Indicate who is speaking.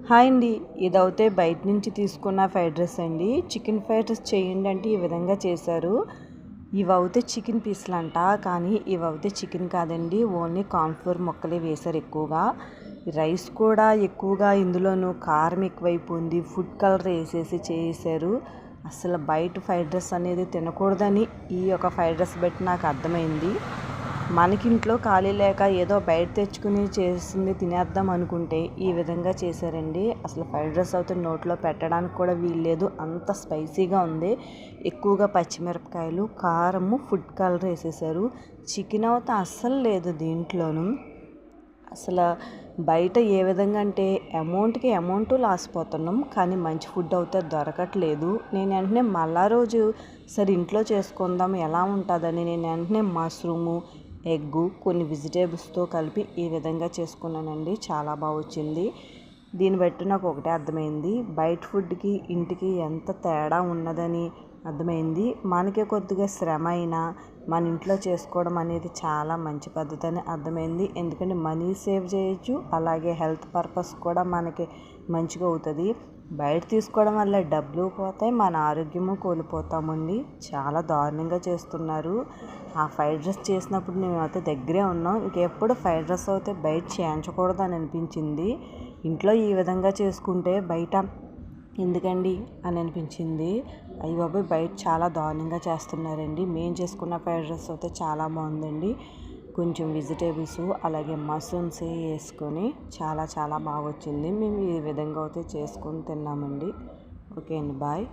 Speaker 1: Hi అండి, ఇదైతే బయట నుంచి తీసుకున్న ఫ్రైడ్ రైస్ అండి. చికెన్ ఫ్రైడ్ రైస్ చేయండి అంటే ఈ విధంగా చేశారు. ఇవైతే చికెన్ పీసులు అంట, కానీ ఇవైతే చికెన్ కాదండి, ఓన్లీ కార్న్ఫ్లోర్ ముక్కలే వేశారు ఎక్కువగా. రైస్ కూడా ఎక్కువగా ఇందులోనూ కారం ఎక్కువైపోయింది, ఫుడ్ కలర్ వేసేసి చేశారు. అసలు బయట ఫ్రైడ్ రైస్ అనేది తినకూడదని ఈ యొక్క ఫ్రైడ్ రైస్ బట్టి నాకు అర్థమైంది. మనకింట్లో ఖాళీ లేక ఏదో బయట తెచ్చుకుని చేసింది తినేద్దాం అనుకుంటే ఈ విధంగా చేశారండి. అసలు ఫ్రైడ్ రైస్ అయితే నోట్లో పెట్టడానికి కూడా వీల్లేదు, అంత స్పైసీగా ఉంది. ఎక్కువగా పచ్చిమిరపకాయలు, కారము, ఫుడ్ కలర్ వేసేసారు. చికెన్ అయితే అస్సలు లేదు దీంట్లోనూ. అసలు బయట ఏ విధంగా అంటే అమౌంట్ లాస్ పోతున్నాం, కానీ మంచి ఫుడ్ అయితే దొరకట్లేదు. నేను వెంటనే మళ్ళా రోజు సరే ఇంట్లో చేసుకుందాం ఎలా ఉంటుందని నేను వెంటనే మష్రూము, ఎగ్గు, కొన్ని వెజిటేబుల్స్తో కలిపి ఈ విధంగా చేసుకున్నానండి. చాలా బాగా వచ్చింది. దీన్ని బట్టి నాకు ఒకటే అర్థమైంది, బయట ఫుడ్కి ఇంటికి ఎంత తేడా ఉన్నదని అర్థమైంది. మనకి కొద్దిగా శ్రమ అయినా మన ఇంట్లో చేసుకోవడం అనేది చాలా మంచి పద్ధతి అని అర్థమైంది. ఎందుకంటే మనీ సేవ్ చేయొచ్చు, అలాగే హెల్త్ పర్పస్ కూడా మనకి మంచిగా అవుతుంది. బయట తీసుకోవడం వల్ల డబ్బులు పోతాయి, మన ఆరోగ్యము కోల్పోతామండి. చాలా దారుణంగా చేస్తున్నారు. ఆ ఫ్రైడ్ రైస్ చేసినప్పుడు మేమైతే దగ్గరే ఉన్నాం. ఇంకెప్పుడు ఫ్రైడ్ రైస్ అయితే బయట చేయించకూడదు అని అనిపించింది. ఇంట్లో ఈ విధంగా చేసుకుంటే బయట ఎందుకండి అని అనిపించింది. అయ్య బాబోయ్, బయట చాలా దారుణంగా చేస్తున్నారండి. మేము చేసుకున్న ఫ్రైడ్ రైస్ అయితే చాలా బాగుందండి. కొంచెం వెజిటేబుల్స్ అలాగే మష్రూమ్స్ వేసుకొని చాలా చాలా బాగా వచ్చింది. మేము ఈ విధంగా అయితే చేసుకొని తిన్నామండి. ఓకే అండి, బాయ్.